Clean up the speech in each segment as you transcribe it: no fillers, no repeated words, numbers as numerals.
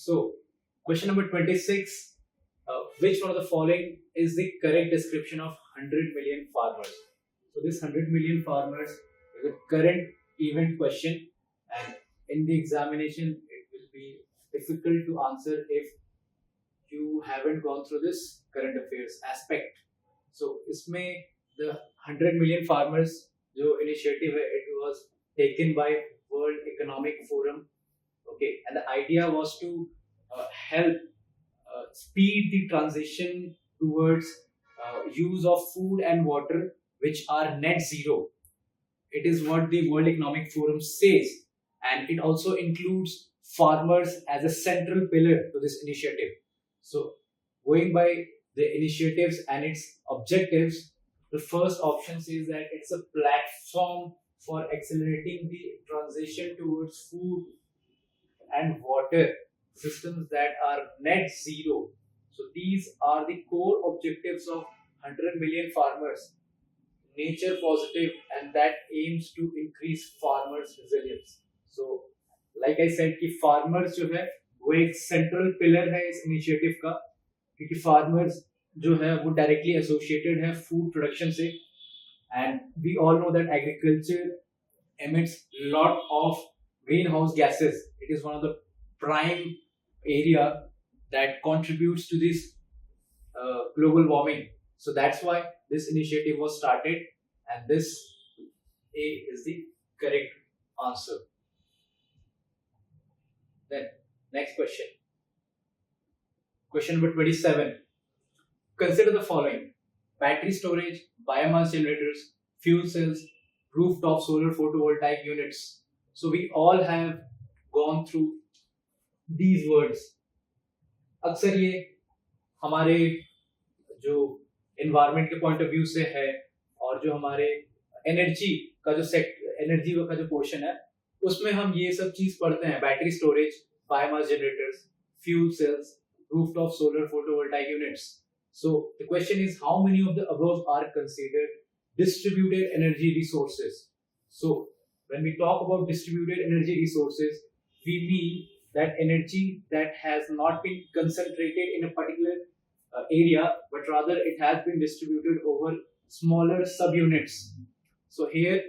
So, question number 26. Which one of the following is the correct description of 100 million farmers? So, this 100 million farmers is a current event question, and in the examination, it will be difficult to answer if you haven't gone through this current affairs aspect. So, इसमें the 100 million farmers जो initiative है, it was taken by World Economic Forum. Okay, and the idea was to help speed the transition towards use of food and water which are net zero. It is what the World Economic Forum says, and it also includes farmers as a central pillar to this initiative. So, going by the initiatives and its objectives, the first option says that it's a platform for accelerating the transition towards food and water systems that are net zero. So these are the core objectives of 100 million farmers, nature positive, and that aims to increase farmers resilience. So like I said कि farmers जो है वो एक central pillar है इस initiative का, क्योंकि farmers जो है वो directly associated है food production से, and we all know that agriculture emits lot of greenhouse gases. It is one of the prime area that contributes to this global warming. So that's why this initiative was started, and this A is the correct answer. Then next question. Question number 27. Consider the following: battery storage, biomass generators, fuel cells, rooftop solar photovoltaic units. So we all have gone through these words. अक्सर ये हमारे जो environment के point of view से है, और जो हमारे energy का जो energy का जो portion है, उसमें हम ये सब चीज पढ़ते हैं: battery storage, biomass generators, fuel cells, rooftop solar photovoltaic units. So the question is, how many of the above are considered distributed energy resources? So when we talk about distributed energy resources, we mean that energy that has not been concentrated in a particular area, but rather it has been distributed over smaller subunits. So here,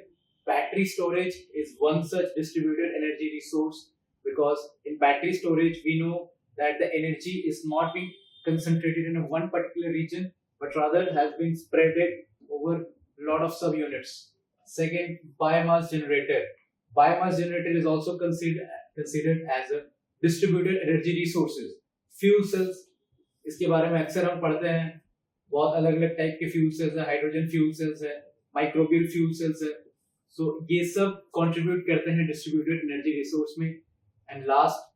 battery storage is one such distributed energy resource, because in battery storage we know that the energy is not being concentrated in one particular region, but rather has been spread over a lot of subunits. Second, biomass generator. Biomass generator is also considered as a distributed energy resources. Fuel cells, इसके बारे में अक्सर हम पढ़ते हैं, बहुत अलग अलग टाइप के फ्यूल सेल्स है, हाइड्रोजन फ्यूल सेल्स है, माइक्रोबियल फ्यूल सेल्स है. सो ये सब कंट्रीब्यूट करते हैं डिस्ट्रीब्यूटेड एनर्जी रिसोर्स में. And last,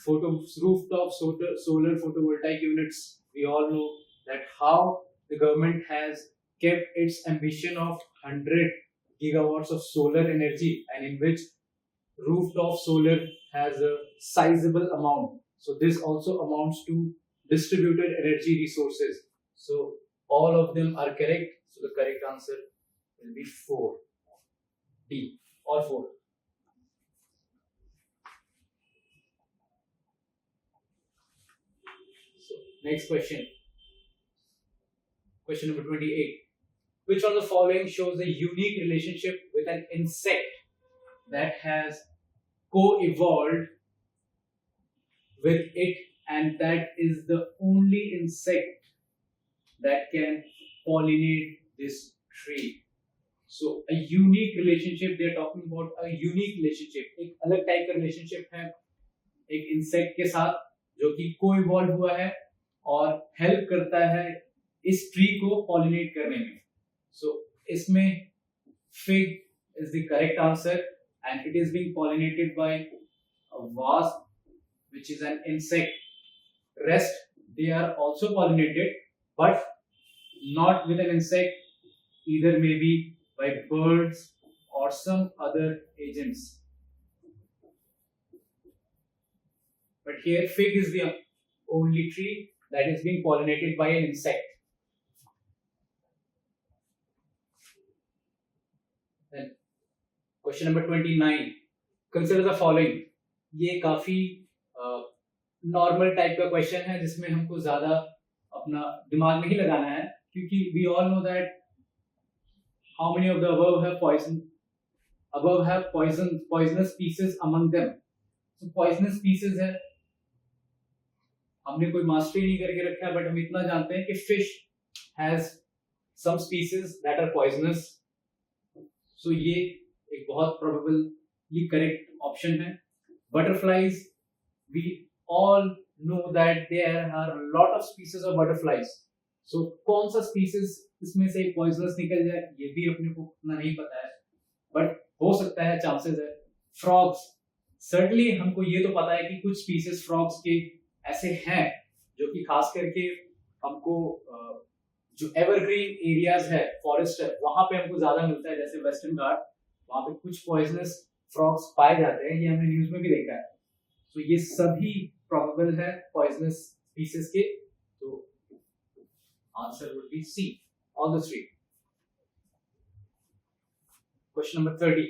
rooftop solar photovoltaic units. We all know that how the government has kept its ambition of 100 gigawatts of solar energy, and in which rooftop solar has a sizable amount. So this also amounts to distributed energy resources. So all of them are correct. So the correct answer will be 4. D. All 4. So next question. Question number 28. Which one of the following shows a unique relationship with an insect that has co-evolved with it, and that is the only insect that can pollinate this tree? So a unique relationship, they are talking about a unique relationship. एक अलग type का relationship है एक insect के साथ जो कि co-evolve हुआ है और help करता है इस tree को pollinate करने में. So इसमें fig is the correct answer, and it is being pollinated by a wasp, which is an insect. Rest, they are also pollinated, but not with an insect, either maybe by birds or some other agents. But here fig is the only tree that is being pollinated by an insect. Then question number 29. Consider the following. ये काफी normal type का question है जिसमें हमको ज्यादा अपना दिमाग नहीं लगाना है, क्योंकि we all know that how many of the above have poisonous species among them. So poisonous species है, हमने कोई मास्टरी नहीं करके रखा है, बट हम इतना जानते हैं कि fish has some species that are poisonous. So ये एक बहुत प्रोबेबली करेक्ट ऑप्शन है. Butterflies, we all know that there are lot of species of butterflies. So कौन सा स्पीसीज इसमें से पॉइजनस निकल जाए ये भी अपने को उतना नहीं पता है, बट हो सकता है, चांसेस है. फ्रॉग्स, सर्टनली हमको ये तो पता है कि कुछ स्पीसीज फ्रॉग्स के ऐसे हैं जो कि खास करके हमको जो एवरग्रीन एरियाज है, फॉरेस्ट है, वहां पे हमको ज्यादा मिलता है, जैसे वेस्टर्न घाट, वहां पे कुछ पॉइजनस फ्रॉग्स पाए जाते हैं, ये हमने न्यूज में भी देखा है. तो ये सभी प्रोबेबल है पॉइजनस स्पीसीज के. तो answer would be C, all the three. Question number 30.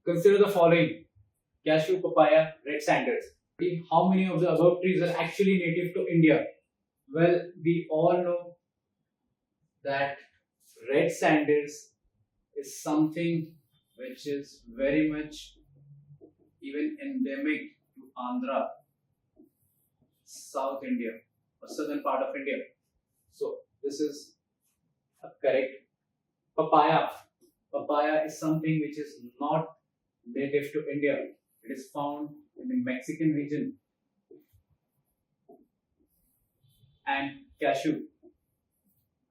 Consider the following: cashew, papaya, red sanders. How many of the above trees are actually native to India? Well, we all know that red sanders is something which is very much even endemic to Andhra, South India, or southern part of India. So this is a correct. Papaya is something which is not native to India. It is found in the Mexican region. And cashew,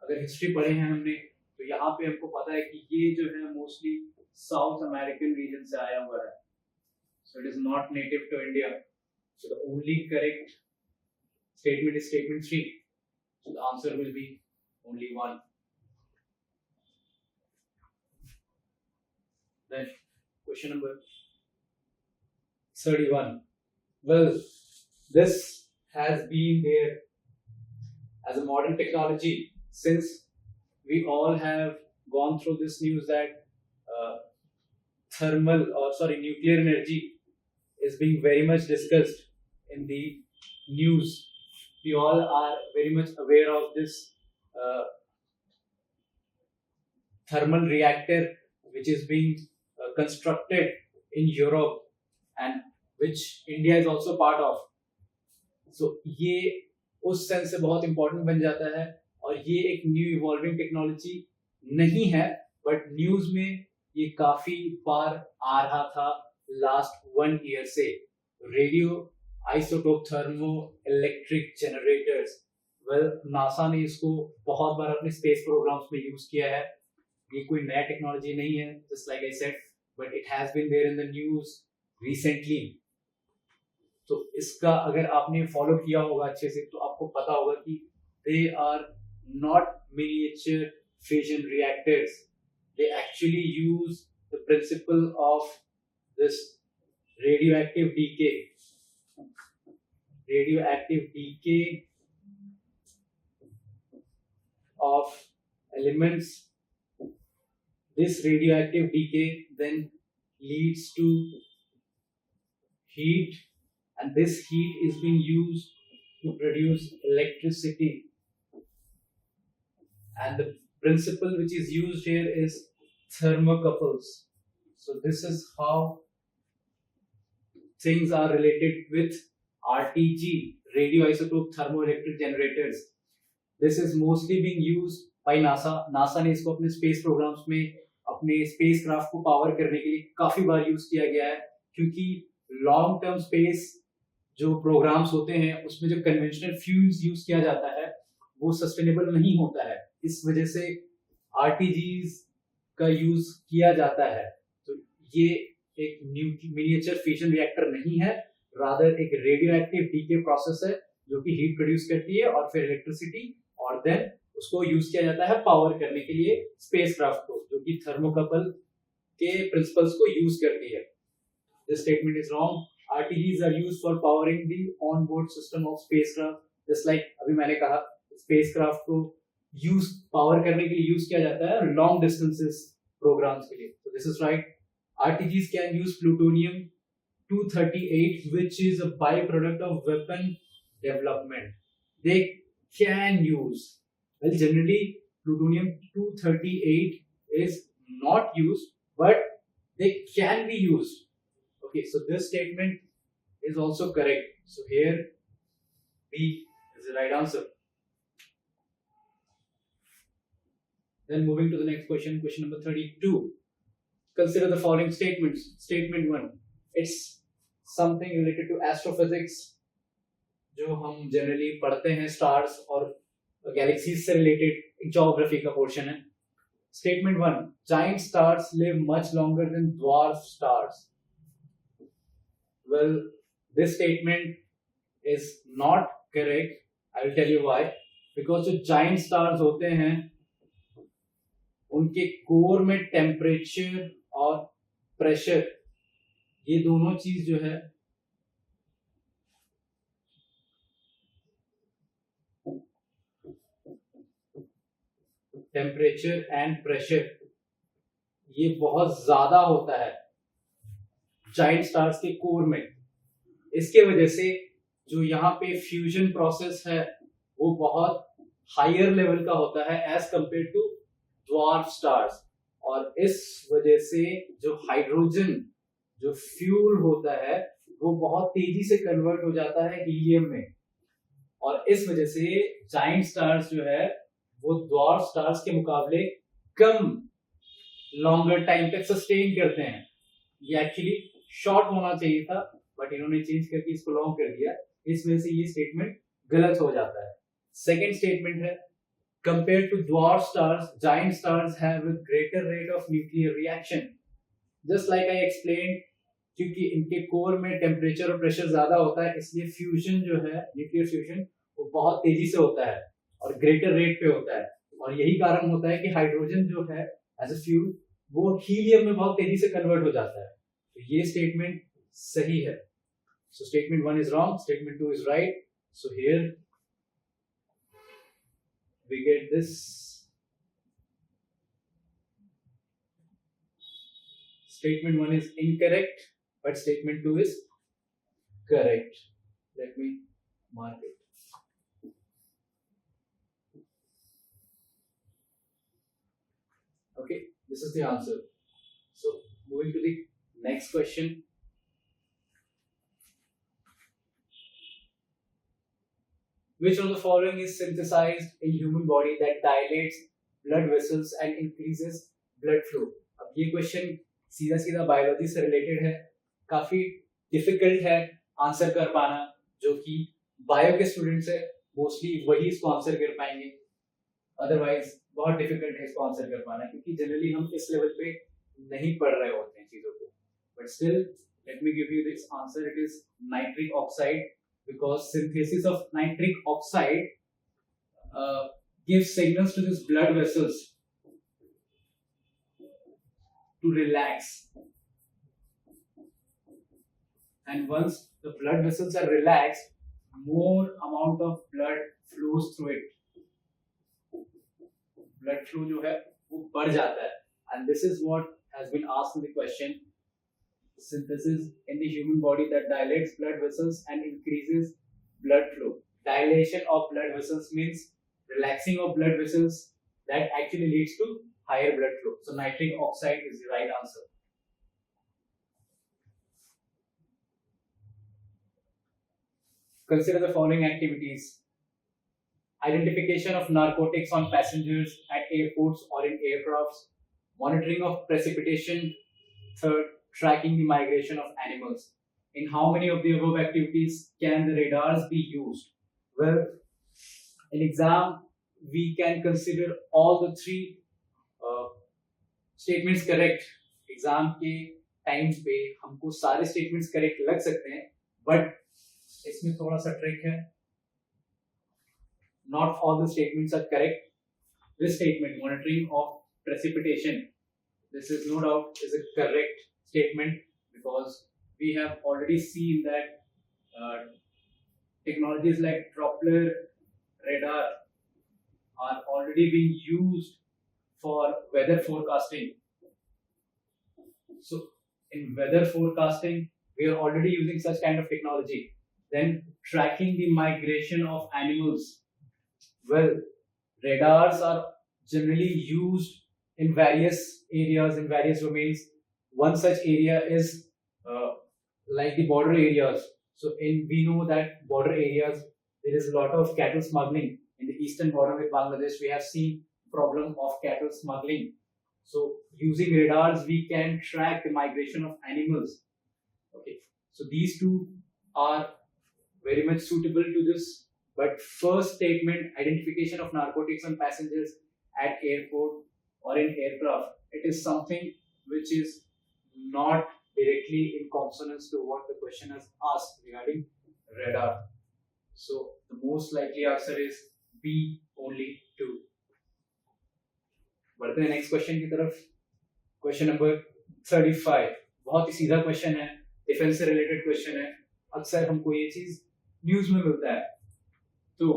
अगर history पढ़े हैं हमने तो यहाँ पे हमको पता है कि ये जो है मोस्टली साउथ अमेरिकन रीजन से आया हुआ है. So it is not native to India. So the only correct statement is statement 3. So the answer will be only 1. Then question number 31. Well, this has been there as a modern technology since we all have gone through this news that nuclear energy is being very much discussed in the news. We all are very much aware of this thermal reactor which is being constructed in Europe and which India is also part of. So ये उस sense से बहुत important बन जाता है, और ये एक न्यू इवॉल्विंग टेक्नोलॉजी नहीं है, बट न्यूज में ये काफी बार आ रहा था लास्ट 1 ईयर से. Radio isotope thermo electric generators. Well, NASA ने इसको बहुत बार अपने स्पेस प्रोग्राम्स में यूज किया है. ये कोई नया टेक्नोलॉजी नहीं है, just like I said, but it has been there in the news recently. तो इसका अगर आपने फॉलो किया होगा अच्छे से तो आपको पता होगा कि they are not miniature fission reactors. They actually use the principle of this radioactive decay of elements. This radioactive decay then leads to heat, and this heat is being used to produce electricity. And the principle which is used here is thermocouples. So this is how things are related with RTG, radioisotope thermoelectric generators. This is mostly being used by NASA. NASA ने इसको अपने space programmes में अपने space craft को power करने के लिए काफी बार यूज किया गया है, क्योंकि लॉन्ग टर्म स्पेस जो प्रोग्राम्स होते हैं उसमें जो कन्वेंशनल फ्यूल्स यूज किया जाता है वो सस्टेनेबल नहीं होता है. इस वजह से आरटीजीज का यूज किया जाता है. तो ये एक मिनिएचर फिशन रिएक्टर नहीं है, रादर एक रेडियोएक्टिव डीके प्रोसेस है जो कि हीट प्रोड्यूस करती है और फिर इलेक्ट्रिसिटी, और देन उसको यूज किया जाता है पावर करने के लिए स्पेसक्राफ्ट को, जो कि थर्मोकपल के प्रिंसिपल्स को यूज करती है. This statement is wrong. RTGs are used for powering the on board system of spacecraft. Just like अभी मैंने कहा, स्पेसक्राफ्ट को यूज पावर करने के लिए यूज किया जाता है लॉन्ग डिस्टेंसेस प्रोग्राम्स के लिए. तो this is right. RTGs can use plutonium 238, which is a byproduct of weapon development. They can use, well, generally plutonium 238 is not used, but they can be used. Okay, so this statement is also correct. So here B is the right answer. Then moving to the next question, question number 32. Consider the following statements. Statement 1. It's something related to astrophysics, जो हम generally पढ़ते हैं stars और galaxies से related geography का portion है. Statement 1. Giant stars live much longer than dwarf stars. Well, this statement is not correct. I will tell you why. Because जो giant stars होते हैं उनके कोर में टेम्परेचर और प्रेशर, ये दोनों चीज जो है टेम्परेचर एंड प्रेशर ये बहुत ज्यादा होता है जाइंट स्टार्स के कोर में. इसके वजह से जो यहाँ पे फ्यूजन प्रोसेस है वो बहुत हायर लेवल का होता है as compare to dwarf stars. और इस वजह से जो हाइड्रोजन जो फ्यूल होता है वो बहुत तेजी से कन्वर्ट हो जाता है हीलियम में. और इस वजह से जाइंट स्टार्स जो है वो ड्वार्फ स्टार्स के मुकाबले कम लॉन्गर टाइम तक सस्टेन करते हैं. ये एक्चुअली शॉर्ट होना चाहिए था बट इन्होंने चेंज करके इसको लॉन्ग कर दिया. इस वजह से ये स्टेटमेंट गलत हो जाता है. सेकेंड स्टेटमेंट है compared to dwarf stars, giant stars have a greater rate of nuclear reaction. Just like I explained, क्योंकि इनके कोर में टेम्परेचर और प्रेशर ज्यादा होता है इसलिए फ्यूजन जो है न्यूक्लियर फ्यूजन वो बहुत तेजी से होता है और ग्रेटर रेट पे होता है. और यही कारण होता है कि हाइड्रोजन जो है एज अ फ्यूल वो हीलियम में बहुत तेजी से कन्वर्ट हो जाता है. तो ये स्टेटमेंट सही है. So statement 1 is wrong, statement 2 is right. So here we get this. Statement 1 is incorrect, but statement 2 is correct. Let me mark it. Okay, this is the answer. So moving to the next question. Which of the following is synthesized in human body that dilates blood vessels and increases blood flow? अब ये question सीधा सीधा biology से related है, काफी difficult है answer कर पाना, जो कि बायो के स्टूडेंट्स है मोस्टली वही इसको आंसर कर पाएंगे. अदरवाइज बहुत डिफिकल्ट है इसको आंसर कर पाना क्योंकि जनरली हम इस लेवल पे नहीं पढ़ रहे होते हैं चीजों को. But still let me give you this answer. It is nitric oxide. Because synthesis of nitric oxide gives signals to these blood vessels to relax, and once the blood vessels are relaxed, more amount of blood flows through it. Blood flow जो है वो बढ़ जाता है, and this is what has been asked in the question. Synthesis in the human body that dilates blood vessels and increases blood flow. Dilation of blood vessels means relaxing of blood vessels that actually leads to higher blood flow. So nitric oxide is the right answer. Consider the following activities. Identification of narcotics on passengers at airports or in aircrafts. Monitoring of precipitation. Third, tracking the migration of animals. In how many of the above activities can the radars be used? Well, in exam we can consider all the three statements correct. Exam के times पे हमको सारे statements correct लग सकते हैं, but इसमें थोड़ा सा trick है. Not all the statements are correct. This statement, monitoring of precipitation, this is no doubt is a correct statement because we have already seen that technologies like Doppler radar are already being used for weather forecasting. So in weather forecasting we are already using such kind of technology. Then tracking the migration of animals. Well, radars are generally used in various areas, in various domains. One such area is like the border areas. So in we know that border areas there is a lot of cattle smuggling in the eastern border with Bangladesh. We have seen problem of cattle smuggling. So using radars, we can track the migration of animals. Okay, so these two are very much suitable to this. But first statement, identification of narcotics on passengers at airport or in aircraft, it is something which is not directly in consonance to what the question has asked regarding radar. So the most likely answer is B, only 2. बढ़ते हैं next question की तरफ. Question number 35. बहुत ही सीधा question है, defence से related question है. अक्सर हमको ये चीज न्यूज में मिलता है. तो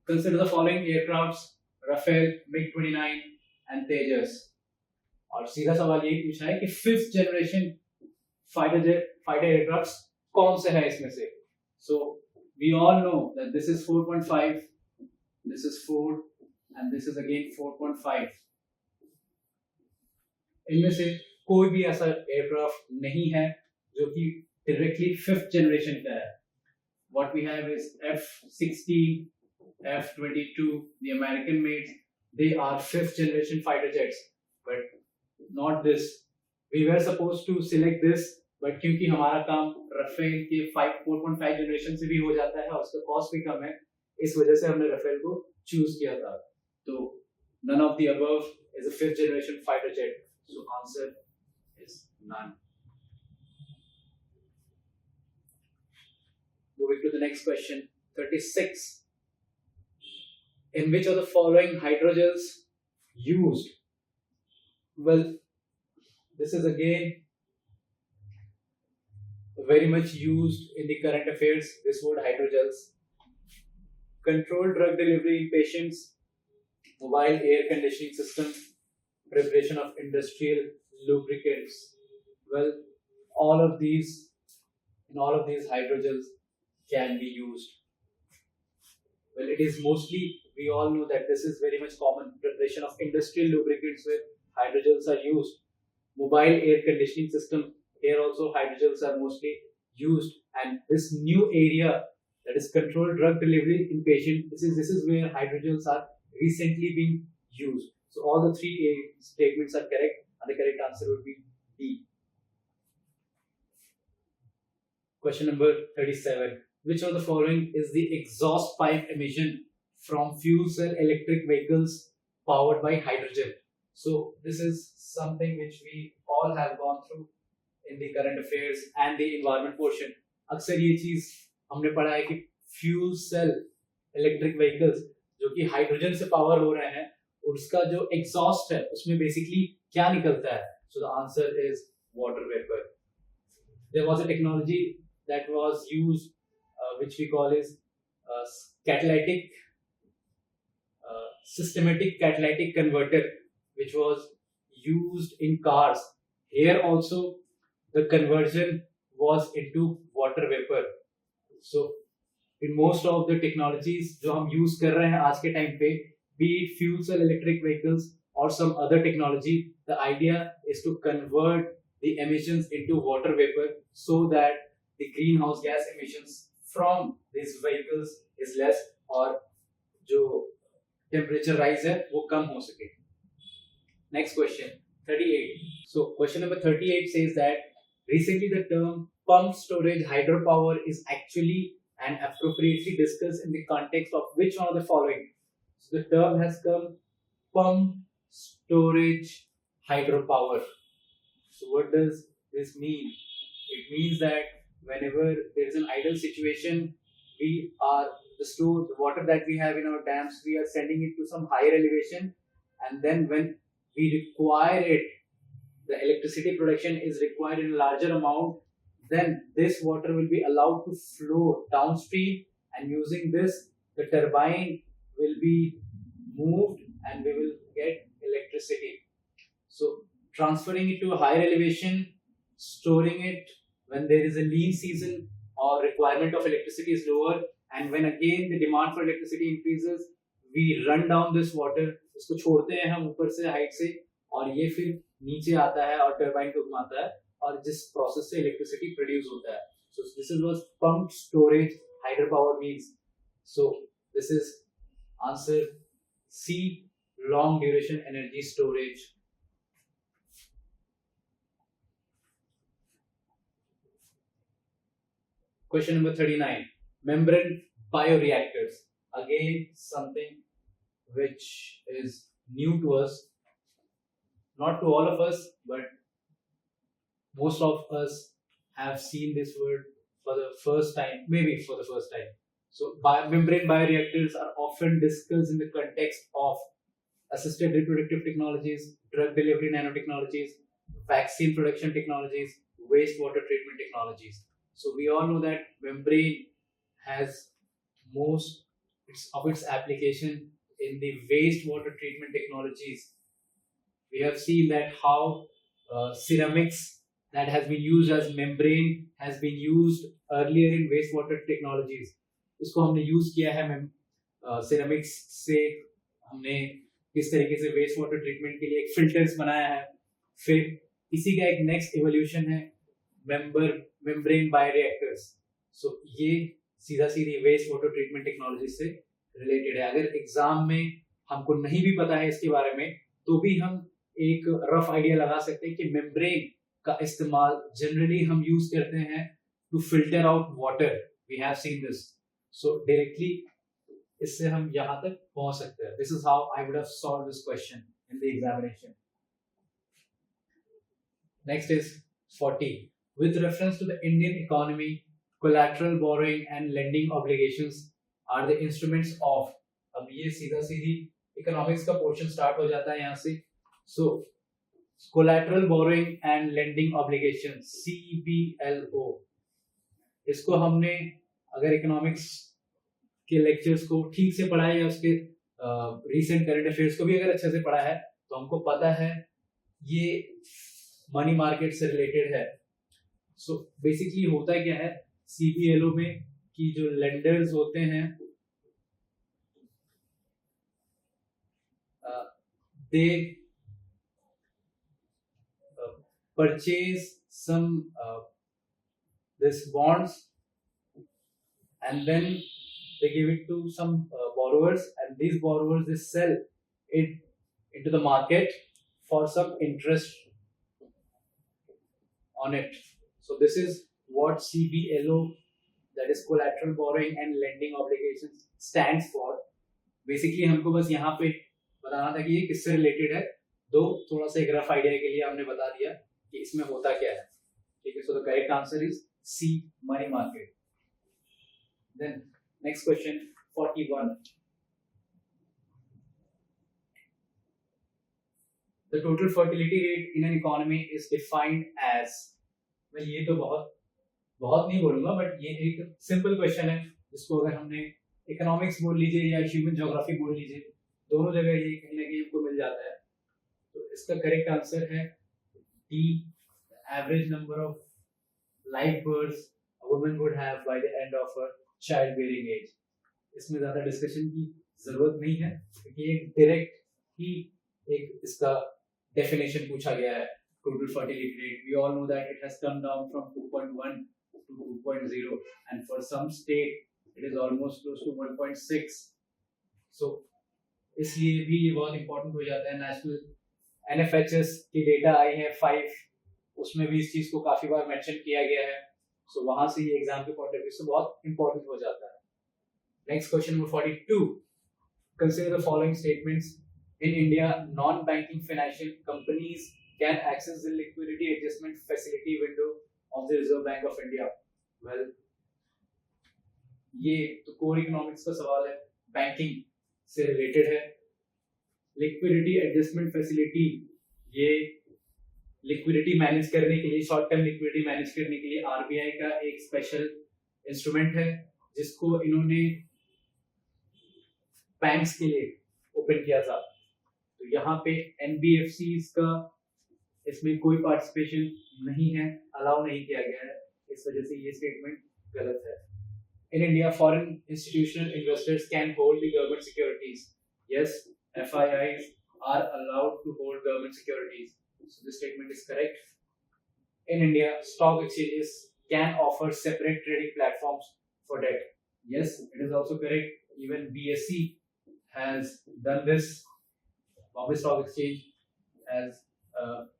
consider the following aircrafts, Rafale, मिग-29 एंड तेजस. और सीधा सवाल यही पूछा है कि फिफ्थ जनरेशन फाइटर एयरक्राफ्ट्स कौन से है इसमें से. So we all know that this is 4.5, this is 4 and this is again 4.5. इनमें से कोई भी ऐसा एयरक्राफ्ट नहीं है जो कि डायरेक्टली फिफ्थ जनरेशन का है. What we have is F-16, F-22, the American made. They are fifth generation fighter jets, but not this. We were supposed to select this, but क्योंकि हमारा काम राफेल के 4.5 जनरेशन से भी हो जाता है और उसका कॉस्ट भी कम है, इस वजह से हमने राफेल को चूज किया था. So none of the above is a fifth generation fighter jet. So answer is none. Moving to the next question, 36. In which of the following hydrogels used? Well, this is again very much used in the current affairs. This word hydrogels. Controlled drug delivery in patients, mobile air conditioning system, preparation of industrial lubricants. Well, all of these hydrogels can be used. Well, it is mostly, we all know that this is very much common. Preparation of industrial lubricants with hydrogels are used. Mobile air conditioning system, here also hydrogels are mostly used. And this new area, that is controlled drug delivery in patient, this is where hydrogels are recently being used. So all the three statements are correct, and the correct answer would be D. Question number 37. Which of the following is the exhaust pipe emission from fuel cell electric vehicles powered by hydrogen? So this is something which we all have gone through in the current affairs and the environment portion. अक्सर ये चीज हमने पढ़ा है कि fuel cell electric vehicles जो कि hydrogen से पावर हो रहे हैं, और उसका जो एग्जॉस्ट है उसमें बेसिकली क्या निकलता है. So the answer is water vapour. There was a technology that was used which we call is catalytic systematic catalytic converter, which was used in cars. Here also the conversion was into water vapor. So in most of the technologies जो हम use कर रहे हैं आज के time पे, be it fuel cell electric vehicles or some other technology, the idea is to convert the emissions into water vapor so that the greenhouse gas emissions from these vehicles is less और जो temperature rise है वो कम हो सके. Next question, 38. So question number 38 says that recently the term pump storage hydropower is actually and appropriately discussed in the context of which one of the following? So the term has come pump storage hydropower. So what does this mean? It means that whenever there is an idle situation, we are the water that we have in our dams, we are sending it to some higher elevation, and then when we require it, the electricity production is required in a larger amount, then this water will be allowed to flow downstream, and using this the turbine will be moved and we will get electricity. So transferring it to a higher elevation, storing it when there is a lean season or requirement of electricity is lower, and when again the demand for electricity increases, we run down this water, इसको छोड़ते हैं हम ऊपर से height से, और ये फिर नीचे आता है और टरबाइन को घुमाता है, और जिस प्रोसेस से इलेक्ट्रिसिटी प्रोड्यूस होता है. So this is what pumped storage hydropower means. So this is answer C, long duration energy storage. Question number 39, membrane bioreactors. Again, something which is new to us, not to all of us, but most of us have seen this word for the first time, maybe for the first time. So membrane bioreactors are often discussed in the context of assisted reproductive technologies, drug delivery nanotechnologies, vaccine production technologies, wastewater treatment technologies. So we all know that membrane has most of its application in the wastewater treatment technologies. We have seen that how ceramics that has been used as membrane has been used earlier in wastewater technologies. इसको हमने use किया है ceramics से, हमने किस तरीके से waste water treatment के लिए एक फिल्टर्स बनाया है. फिर इसी का एक नेक्स्ट इवोल्यूशन है मेम्ब्रेन बायोरिएक्टर्स. सो ये सीधा सीधी वेस्ट वाटर ट्रीटमेंट टेक्नोलॉजी से रिलेटेड है. अगर एग्जाम में हमको नहीं भी पता है इसके बारे में, तो भी हम एक रफ आइडिया लगा सकते हैं कि मेम्ब्रेन का इस्तेमाल जनरली हम यूज करते हैं to filter out water. We have seen this. So directly इससे हम यहाँ तक पहुंच सकते हैं. This is how I would have solved this question in the examination. Next is 40. With reference to the Indian economy, collateral borrowing and lending obligations are the instruments of. अब ये सीधा सीधी इकोनॉमिक्स का पोर्शन स्टार्ट हो जाता है यहाँ से. So collateral borrowing and lending obligations, CBLO. इसको हमने अगर इकोनॉमिक्स के लेक्चर्स को ठीक से पढ़ा है या उसके रीसेंट करंट अफेयर्स को भी अगर अच्छे से पढ़ा है, तो हमको पता है ये मनी मार्केट से रिलेटेड है. सो बेसिकली होता क्या है सीबीएलओ में कि जो लेंडर्स होते हैं they purchase some this bonds and then they give it to some borrowers, and these borrowers they sell it into the market for some interest on it. So this is what CBLO, that is collateral borrowing and lending obligations, stands for. Basically हमको बस यहाँ पे बताना था कि ये किससे related है. दो थोड़ा सा एक रफ आइडिया के लिए हमने बता दिया कि इसमें होता क्या है. ठीक है. So the correct answer is C, money market. Then next question 41. The total fertility rate in an economy is defined as. मैं ये तो बहुत नहीं बोलूंगा, बट ये एक सिंपल क्वेश्चन है जिसको अगर हमने इकोनॉमिक्स बोल लीजिए या ह्यूमन ज्योग्राफी बोल लीजिए, दोनों जगह ये कहीं ना कहीं आपको मिल जाता है. तो इसका करेक्ट आंसर है D, average number of live births a woman would have by the end of her childbearing age. इसमें ज्यादा डिस्कशन की जरूरत नहीं है क्योंकि एक डायरेक्ट ही एक इसका डेफिनेशन पूछा गया है. Total fertility rate, we all know that it has come down from 2.1 to 2.0, and for some state it is almost close to 1.6. So इसलिए भी ये बहुत इंपॉर्टेंट हो जाता है. नेशनल NFHS की डेटा आई है 5, उसमें भी इस चीज को काफी बार मेंशन किया गया है. सो वहां से ये एग्जाम के पॉइंट ऑफ व्यू से बहुत इंपॉर्टेंट हो जाता है. Next question number 42. Consider the following statements. In India non banking financial companies can access the liquidity adjustment facility window of the Reserve Bank of India. Well, ये तो core economics का सवाल है, बैंकिंग से related है. Liquidity adjustment facility, ये liquidity manage करने के लिए, शॉर्ट टर्म लिक्विडिटी मैनेज करने के लिए आरबीआई का एक स्पेशल इंस्ट्रूमेंट है जिसको इन्होंने बैंक्स के लिए ओपन किया था. तो यहाँ पे एनबीएफसीज का इसमें कोई पार्टिसिपेशन नहीं है, अलाउ नहीं किया गया है. इस वजह से ये स्टेटमेंट गलत है. In India, foreign institutional investors can hold the government securities. Yes, FIIs are allowed to hold government securities. So this statement is correct. In India, stock exchanges can offer separate trading platforms for debt. Yes, it is also correct. Even BSE has done this. Bombay Stock Exchange has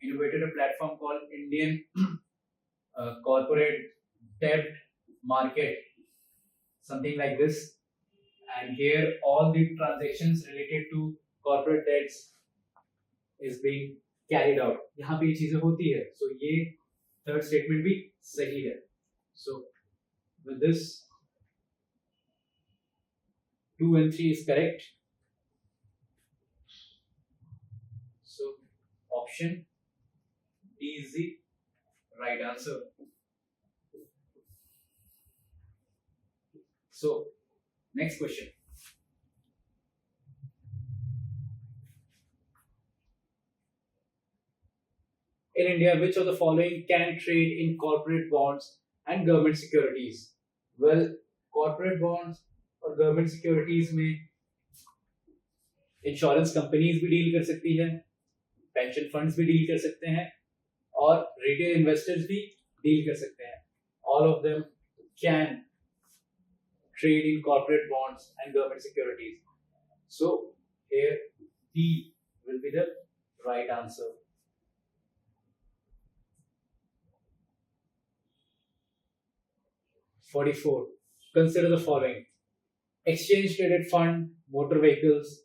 innovated a platform called Indian Corporate Debt Market, something like this. And here all the transactions related to corporate debts is being carried out. यहाँ पे ये चीजें होती है. So ये third statement भी सही है. So with this 2 and 3 is correct. So option D is the right answer. So next question. In India, which of the following can trade in corporate bonds and government securities? Well, corporate bonds और government securities में insurance companies भी deal कर सकती है, pension funds भी deal कर सकते हैं और रिटेल इन्वेस्टर्स भी डील कर सकते हैं. All of them can trade in corporate bonds and government securities. So here D will be the right answer. (44) Consider the following: exchange traded fund, motor vehicles,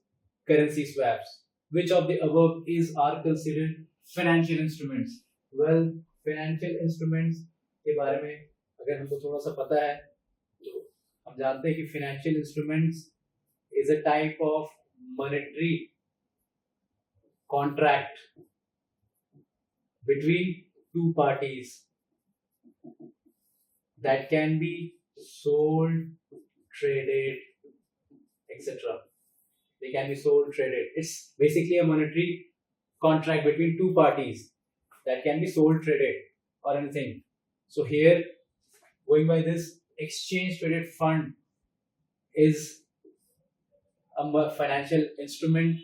currency swaps. Which of the above are considered financial instruments? Well, financial instruments के बारे में अगर हमको थोड़ा सा पता है तो हम जानते हैं कि financial instruments is a type of monetary contract between two parties that can be sold, traded, etc. They can be sold, traded. It's basically a monetary contract between two parties that can be sold, traded, or anything. So here, going by this, exchange traded fund is a financial instrument.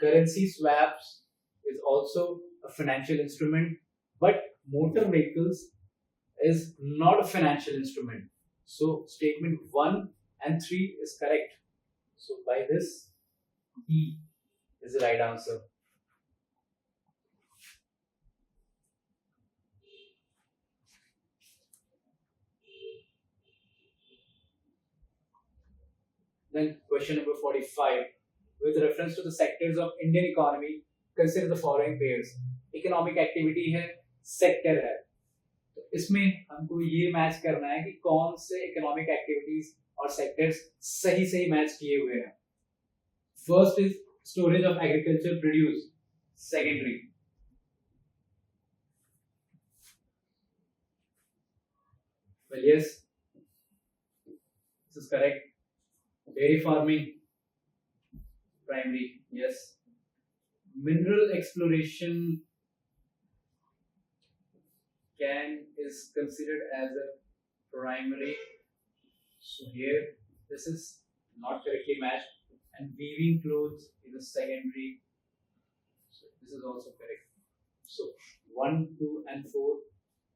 Currency swaps is also a financial instrument, but motor vehicles is not a financial instrument. So statement 1 and 3 is correct. So by this, E is the right answer. Then question number 45. With reference to the sectors of Indian economy, consider the following pairs. Economic activity है, sector है. तो इसमें हमको ये match करना है कि कौन से इकोनॉमिक एक्टिविटीज और सेक्टर्स सही सही मैच किए हुए हैं. First is storage of agriculture produce, secondary. Well, yes, this is correct. Dairy farming, primary, yes. Mineral exploration is considered as a primary. So here this is not correctly matched, and weaving clothes is a secondary. So this is also correct. So 1, 2 and 4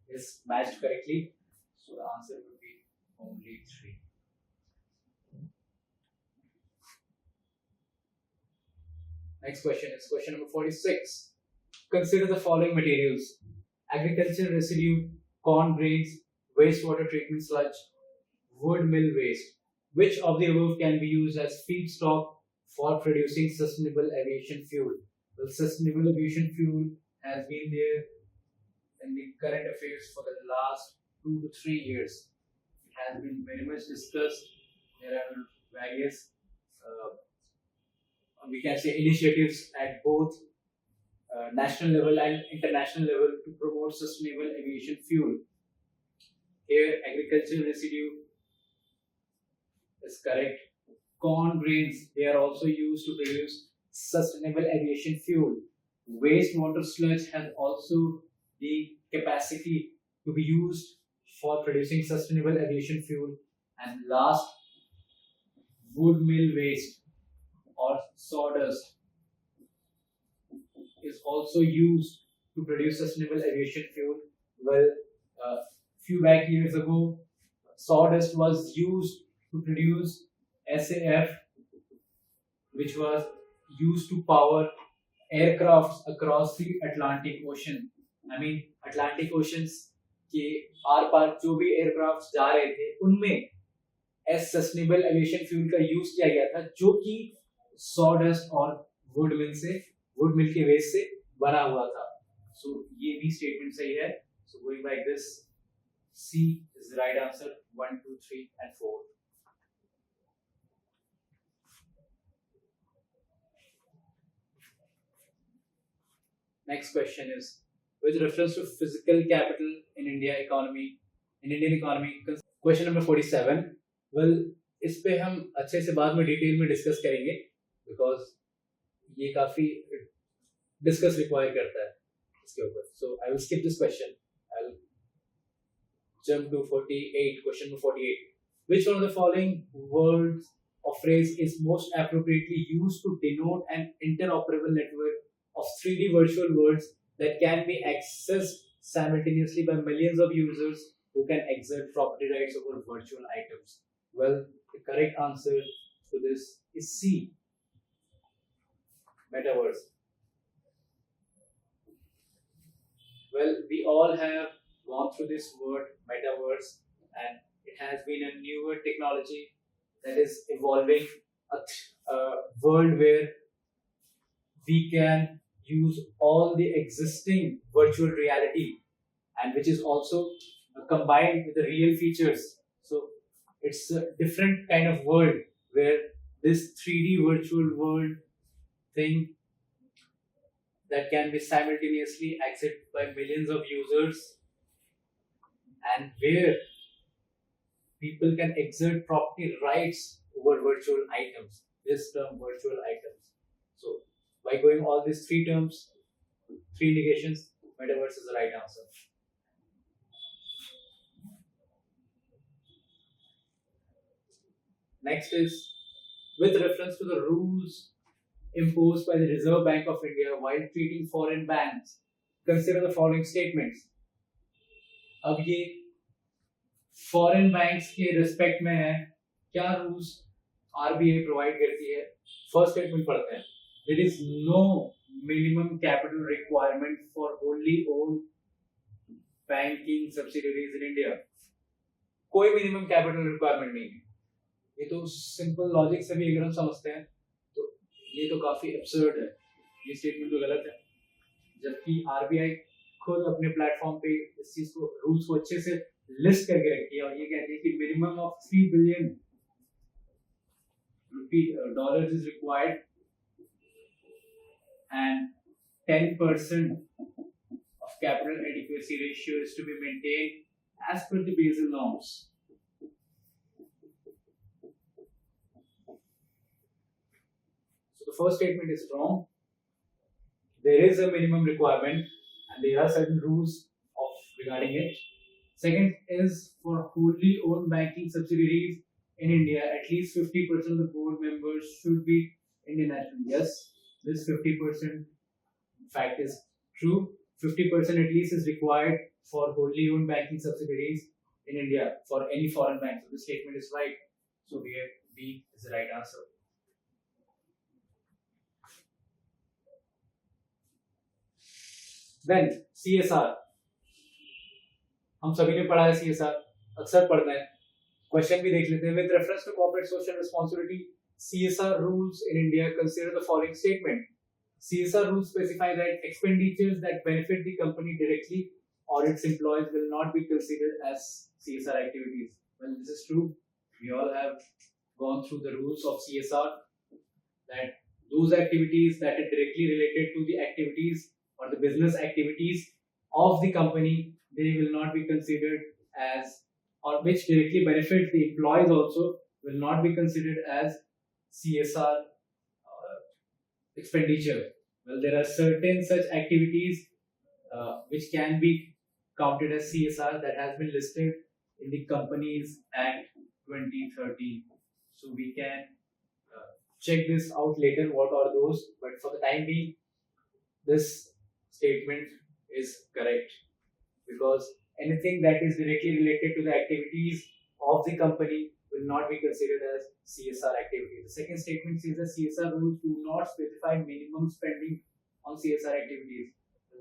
is matched correctly. So the answer will be only 3. Next question is question number 46. Consider the following materials: agricultural residue, corn grains, wastewater treatment sludge, wood mill waste. Which of the above can be used as feedstock for producing sustainable aviation fuel? Well, sustainable aviation fuel has been there in the current affairs for the last 2 to 3 years. It has been very much discussed. There are various we can say initiatives at both national level and international level to promote sustainable aviation fuel. Here, agricultural residue is correct. Corn grains, they are also used to produce sustainable aviation fuel. Wastewater sludge has also the capacity to be used for producing sustainable aviation fuel. And last, wood mill waste or sawdust is also used to produce sustainable aviation fuel. Well, few back years ago, sawdust was used to produce SAF, which was used to power aircrafts across the Atlantic Ocean. I mean, Atlantic Oceans के are पार जो भी aircraft जा रहे थे उनमें S sustainable aviation fuel का use किया गया था, जो कि सॉडस्ट और वुड मिल के वेस्ट से बना हुआ था. सो ये भी स्टेटमेंट सही है. So going by this, C is the right answer. 1 2 3 and 4. Next question is, with reference to physical capital in Indian economy. Question number 47. Well, इस पे हम अच्छे से बाद में डिटेल में डिस्कस करेंगे, बिकॉज ये काफी डिस्कस रिक्वायर करता है इसके ऊपर. So I will skip this question. I'll jump to 48. Question number 48. Which one of the following words or phrase is most appropriately used to denote an interoperable network of 3D virtual worlds that can be accessed simultaneously by millions of users who can exert property rights over virtual items? Well, the correct answer to this is C. Metaverse. Well, we all have gone through this word metaverse, and it has been a newer technology that is evolving, a world where we can use all the existing virtual reality, and which is also combined with the real features. So it's a different kind of world where this 3D virtual world thing that can be simultaneously accessed by millions of users, and where people can exert property rights over virtual items. This term, virtual items. So by going all these three terms, three indications, metaverse is the right answer. Next is, with reference to the rules imposed by the Reserve Bank of India while treating foreign banks, consider the following statements. अब ये foreign banks के respect में है, क्या rules RBI provide करती है. First statement पढ़ते हैं. There is no minimum capital requirement for wholly owned banking subsidiaries in India. कोई मिनिमम कैपिटल रिक्वायरमेंट नहीं है. ये तो सिंपल लॉजिक से भी अगर हम समझते हैं तो ये तो काफी एब्सर्ड है. ये स्टेटमेंट तो गलत है. जबकि आरबीआई खुद अपने प्लेटफॉर्म पे इस चीज को, रूल्स को अच्छे से लिस्ट करके रखी है, और ये कहती है कि minimum of $3 billion is required, and 10% of capital adequacy ratio is to be maintained as per the Basel norms. So the first statement is wrong. There is a minimum requirement and there are certain rules regarding it. Second is, for wholly owned banking subsidiaries in India, at least 50% of the board members should be Indian nationals. Yes, this 50% fact is true. 50% at least is required for wholly owned banking subsidiaries in India for any foreign bank. So this statement is right. So here B is the right answer. Then CSR. हम सभी ने पढ़ा है CSR, अक्सर पढ़ते हैं. Question भी देख लेते हैं. With reference to corporate social responsibility, CSR rules in India consider the following statement. CSR rules specify that expenditures that benefit the company directly or its employees will not be considered as CSR activities. Well, this is true. We all have gone through the rules of CSR, that those activities that are directly related to the activities or the business activities of the company, they will not be considered as, or which directly benefit the employees also, will not be considered as CSR expenditure. Well, there are certain such activities which can be counted as CSR that has been listed in the Companies Act 2013. So we can check this out later. What are those? But for the time being, this statement is correct because anything that is directly related to the activities of the company will not be considered as CSR activities. The second statement says that CSR rules do not specify minimum spending on CSR activities.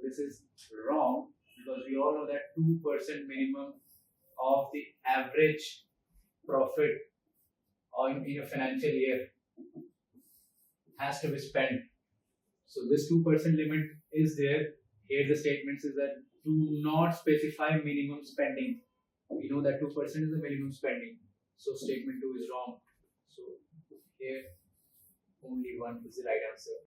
This is wrong because we all know that 2% minimum of the average profit in a financial year has to be spent. So this 2% limit is there. Here the statement says that do not specify minimum spending. We know that 2% is the minimum spending. So statement 2 is wrong. So here only 1 is the right answer.